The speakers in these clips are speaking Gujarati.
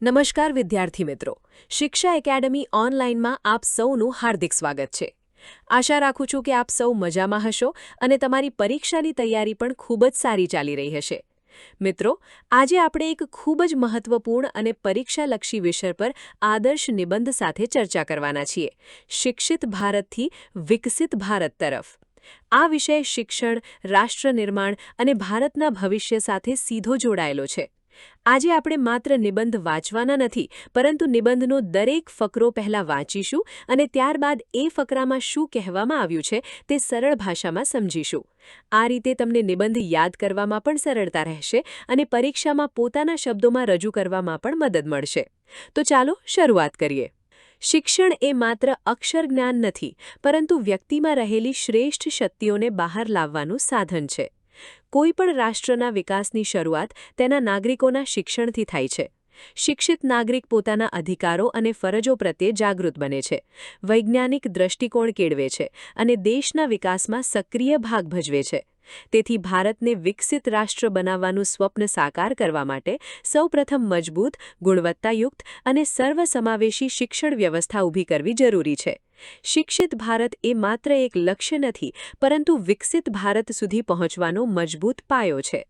નમસ્કાર વિદ્યાર્થી મિત્રો, શિક્ષા એકેડમી ઓનલાઈનમાં આપ સૌનું હાર્દિક સ્વાગત છે। આશા રાખું છું કે આપ સૌ મજામાં હશો અને તમારી પરીક્ષાની તૈયારી પણ ખૂબ જ સારી ચાલી રહી હશે। મિત્રો, આજે આપણે એક ખૂબ જ મહત્વપૂર્ણ અને પરીક્ષાલક્ષી વિષય પર આદર્શ નિબંધ સાથે ચર્ચા કરવાના છીએ, શિક્ષિત ભારતથી વિકસિત ભારત તરફ। આ વિષય શિક્ષણ, રાષ્ટ્ર નિર્માણ અને ભારતના ભવિષ્ય સાથે સીધો જોડાયેલો છે। આજે આપણે માત્ર નિબંધ વાંચવાના નથી, પરંતુ નિબંધનો દરેક ફકરો પહેલા વાંચીશું અને ત્યારબાદ એ ફકરામાં શું કહેવામાં આવ્યું છે તે સરળ ભાષામાં સમજીશું। આ રીતે તમને નિબંધ યાદ કરવામાં પણ સરળતા રહેશે અને પરીક્ષામાં પોતાના શબ્દોમાં રજૂ કરવામાં પણ મદદ મળશે। તો ચાલો શરૂઆત કરીએ। શિક્ષણ એ માત્ર અક્ષર જ્ઞાન નથી, પરંતુ વ્યક્તિમાં રહેલી શ્રેષ્ઠ શક્તિઓને બહાર લાવવાનું સાધન છે। કોઈપણ રાષ્ટ્રના વિકાસની શરૂઆત તેના નાગરિકોના શિક્ષણથી થાય છે। શિક્ષિત નાગરિક પોતાના અધિકારો અને ફરજો પ્રત્યે જાગૃત બને છે, વૈજ્ઞાનિક દૃષ્ટિકોણ કેળવે છે અને દેશના વિકાસમાં સક્રિય ભાગ ભજવે છે। તેથી ભારતને વિકસિત રાષ્ટ્ર બનાવવાનું સ્વપ્ન સાકાર કરવા માટે સૌપ્રથમ મજબૂત, ગુણવત્તાયુક્ત અને સર્વસમાવેશી શિક્ષણ વ્યવસ્થા ઊભી કરવી જરૂરી છે। શિક્ષિત ભારત એ માત્ર એક લક્ષ્ય નથી, પરંતુ વિકસિત ભારત સુધી પહોંચવાનો મજબૂત પાયો છે।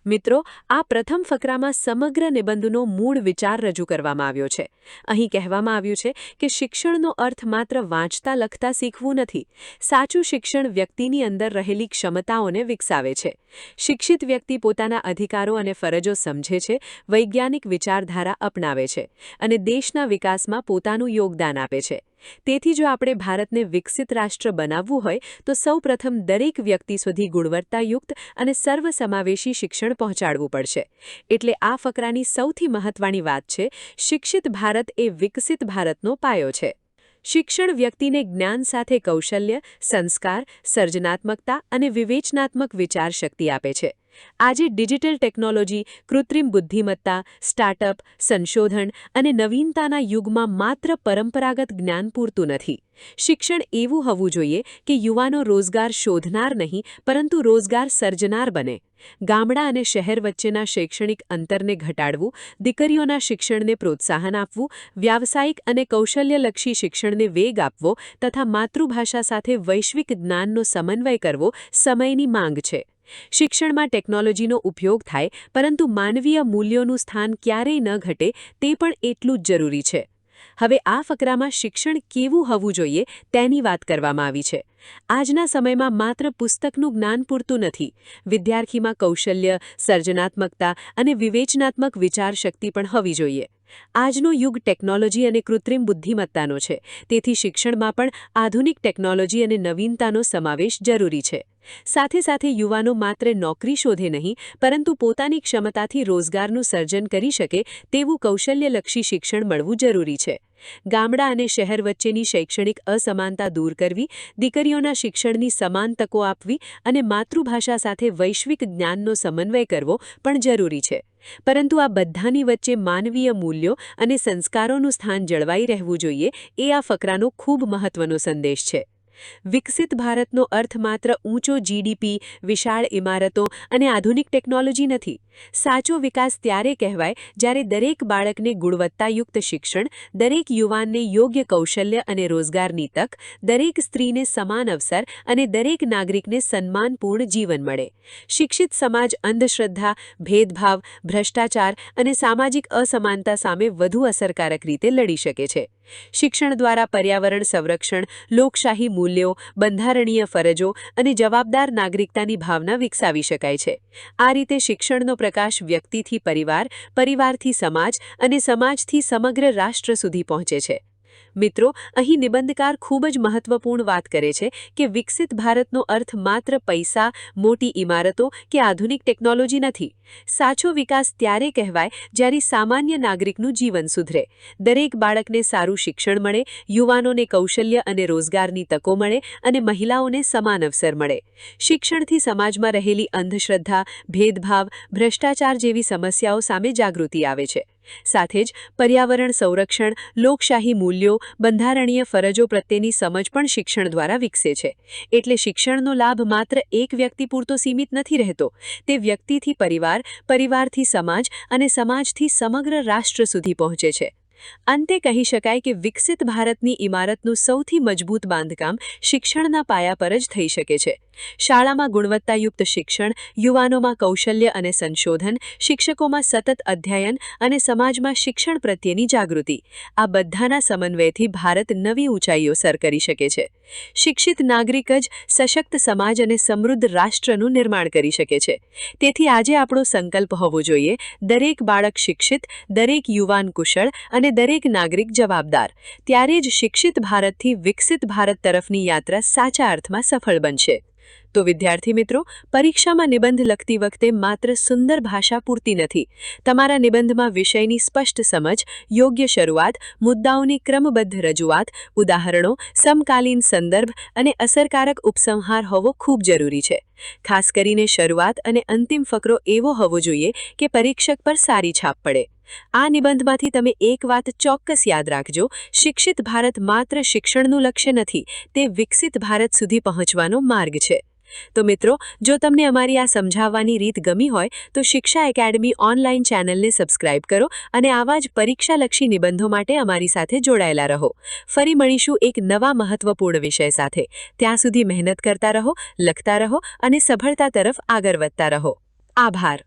મિત્રો, આ પ્રથમ ફકરામાં સમગ્ર નિબંધનો મૂળ વિચાર રજૂ કરવામાં આવ્યો છે। અહીં કહેવામાં આવ્યું છે કે શિક્ષણનો અર્થ માત્ર વાંચતા લખતા શીખવું નથી। સાચું શિક્ષણ વ્યક્તિની અંદર રહેલી ક્ષમતાઓને વિકસાવે છે। શિક્ષિત વ્યક્તિ પોતાના અધિકારો અને ફરજો સમજે છે, વૈજ્ઞાનિક વિચારધારા અપનાવે છે અને દેશના વિકાસમાં પોતાનું યોગદાન આપે છે। તેથી જો આપણે ભારતને વિકસિત રાષ્ટ્ર બનાવવું હોય તો સૌપ્રથમ દરેક વ્યક્તિ સુધી ગુણવત્તાયુક્ત અને સર્વસમાવેશી શિક્ષણ પહોંચાડવું પડશે। એટલે આ ફકરાની સૌથી મહત્વની વાત છે, શિક્ષિત ભારત એ વિકસિત ભારતનો પાયો છે। શિક્ષણ વ્યક્તિને જ્ઞાન સાથે કૌશલ્ય, સંસ્કાર, સર્જનાત્મકતા અને વિવેચનાત્મક વિચાર શક્તિ આપે છે। આજે ડિજિટલ ટેકનોલોજી, કૃત્રિમ બુદ્ધિમત્તા, સ્ટાર્ટઅપ, સંશોધન અને નવીનતાના યુગમાં માત્ર પરંપરાગત જ્ઞાન પૂરતું નથી। શિક્ષણ એવું હોવું જોઈએ કે યુવાનો રોજગાર શોધનાર નહીં, પરંતુ રોજગાર સર્જનાર બને। ગામડા અને શહેર વચ્ચેના શૈક્ષણિક અંતરને ઘટાડવું, દીકરીઓના શિક્ષણને પ્રોત્સાહન આપવું, વ્યાવસાયિક અને કૌશલ્યલક્ષી શિક્ષણને વેગ આપવો તથા માતૃભાષા સાથે વૈશ્વિક જ્ઞાનનો સમન્વય કરવો સમયની માંગ છે। શિક્ષણમાં ટેકનોલોજીનો ઉપયોગ થાય, પરંતુ માનવીય મૂલ્યોનું સ્થાન ક્યારેય ન ઘટે તે પણ એટલું જ જરૂરી છે। હવે આ ફકરામાં શિક્ષણ કેવું હોવું જોઈએ તેની વાત કરવામાં આવી છે। આજના સમયમાં માત્ર પુસ્તકનું જ્ઞાન પૂરતું નથી, વિદ્યાર્થીમાં કૌશલ્ય, સર્જનાત્મકતા અને વિવેચનાત્મક વિચારશક્તિ પણ હોવી જોઈએ। આજનો યુગ ટેકનોલોજી અને કૃત્રિમ બુદ્ધિમત્તાનો છે, તેથી શિક્ષણમાં પણ આધુનિક ટેકનોલોજી અને નવીનતાનો સમાવેશ જરૂરી છે। સાથે સાથે યુવાનો માત્ર નોકરી શોધે નહીં, પરંતુ પોતાની ક્ષમતાથી રોજગારનું સર્જન કરી શકે તેવું કૌશલ્યલક્ષી શિક્ષણ મળવું જરૂરી છે। ગામડા અને શહેર વચ્ચેની શૈક્ષણિક અસમાનતા દૂર કરવી, દીકરીઓના શિક્ષણની સમાન તકો આપવી અને માતૃભાષા સાથે વૈશ્વિક જ્ઞાનનો સમન્વય કરવો પણ જરૂરી છે। પરંતુ આ બધાની વચ્ચે માનવીય મૂલ્યો અને સંસ્કારોનું સ્થાન જળવાઈ રહેવું જોઈએ, એ આ ફકરાનો ખૂબ મહત્વનો સંદેશ છે। વિકસિત ભારતનો અર્થ માત્ર ઊંચો જીડીપી, વિશાળ ઇમારતો અને આધુનિક ટેકનોલોજી નથી। સાચો વિકાસ ત્યારે કહેવાય જ્યારે દરેક બાળકને ગુણવત્તાયુક્ત શિક્ષણ, દરેક યુવાનને યોગ્ય કૌશલ્ય અને રોજગારની તક, દરેક સ્ત્રીને સમાન અવસર અને દરેક નાગરિકને સન્માનપૂર્ણ જીવન મળે। શિક્ષિત સમાજ અંધશ્રદ્ધા, ભેદભાવ, ભ્રષ્ટાચાર અને સામાજિક અસમાનતા સામે વધુ અસરકારક રીતે લડી શકે છે। શિક્ષણ દ્વારા પર્યાવરણ સંરક્ષણ, લોકશાહી મૂલ્યો, બંધારણીય ફરજો અને જવાબદાર નાગરિકતાની ભાવના વિકસાવી શકાય છે। આ રીતે શિક્ષણનો પ્રકાશ વ્યક્તિથી પરિવાર, પરિવારથી સમાજ અને સમાજથી સમગ્ર રાષ્ટ્ર સુધી પહોંચે છે। મિત્રો, અહીં નિબંધકાર ખૂબ જ મહત્વપૂર્ણ વાત કરે છે કે વિકસિત ભારતનો અર્થ માત્ર પૈસા, મોટી ઇમારતો કે આધુનિક ટેકનોલોજી નથી। સાચો વિકાસ ત્યારે કહેવાય જ્યારે સામાન્ય નાગરિકનું જીવન સુધરે, દરેક બાળકને સારું શિક્ષણ મળે, યુવાનોને કૌશલ્ય અને રોજગારની તકો મળે અને મહિલાઓને સમાન અવસર મળે। શિક્ષણથી સમાજમાં રહેલી અંધશ્રદ્ધા, ભેદભાવ, ભ્રષ્ટાચાર જેવી સમસ્યાઓ સામે જાગૃતિ આવે છે। સાથે જ પર્યાવરણ સંરક્ષણ, લોકશાહી મૂલ્યો, બંધારણીય ફરજો પ્રત્યેની સમજ પણ શિક્ષણ દ્વારા વિકસે છે. એટલે શિક્ષણનો લાભ માત્ર એક વ્યક્તિ પૂરતો સીમિત નથી રહેતો. તે વ્યક્તિથી પરિવાર, પરિવારથી સમાજ અને સમાજથી સમગ્ર રાષ્ટ્ર સુધી પહોંચે છે. અંતે કહી શકાય કે વિકસિત ભારતની ઇમારતનું સૌથી મજબૂત બાંધકામ શિક્ષણના પાયા પર જ થઈ શકે છે. શાળામાં ગુણવત્તાયુક્ત શિક્ષણ, યુવાનોમાં કૌશલ્ય અને સંશોધન, શિક્ષકોમાં સતત અધ્યયન અને સમાજમાં શિક્ષણ પ્રત્યેની જાગૃતિ, આ બધાના સમન્વયથી ભારત નવી ઊંચાઈઓ સર કરી શકે છે. શિક્ષિત નાગરિક જ સશક્ત સમાજ અને સમૃદ્ધ રાષ્ટ્રનું નિર્માણ કરી શકે છે. તેથી આજે આપણો સંકલ્પ હોવો જોઈએ, દરેક બાળક શિક્ષિત, દરેક યુવાન કુશળ અને દરેક નાગરિક જવાબદાર. ત્યારે જ શિક્ષિત ભારતથી વિકસિત ભારત તરફની યાત્રા સાચા અર્થમાં સફળ બનશે. તો વિદ્યાર્થી મિત્રો, પરીક્ષામાં નિબંધ લખતી વખતે માત્ર સુંદર ભાષા પૂરતી નથી. તમારા નિબંધમાં વિષયની સ્પષ્ટ સમજ, યોગ્ય શરૂઆત, મુદ્દાઓની ક્રમબદ્ધ રજૂઆત, ઉદાહરણો, સમકાલીન સંદર્ભ અને અસરકારક ઉપસંહાર હોવો ખૂબ જરૂરી છે. ખાસ કરીને શરૂઆત અને અંતિમ ફકરો એવો હોવો જોઈએ કે પરીક્ષક પર સારી છાપ પડે. આ નિબંધમાંથી તમે એક વાત ચોક્કસ યાદ રાખજો: શિક્ષિત ભારત માત્ર શિક્ષણનું લક્ષ્ય નથી, તે વિકસિત ભારત સુધી પહોંચવાનો માર્ગ છે. તો મિત્રો, જો તમને અમારી આ સમજાવવાની રીત ગમી હોય તો શિક્ષા એકેડમી ઓનલાઈન ચેનલને સબસ્ક્રાઇબ કરો અને આવા જ પરીક્ષાલક્ષી નિબંધો માટે અમારી સાથે જોડાયેલા રહો. ફરી મળીશું એક નવા મહત્વપૂર્ણ વિષય સાથે. ત્યાં સુધી મહેનત કરતા રહો, લખતા રહો અને સફળતા તરફ આગળ વધતા રહો. આભાર.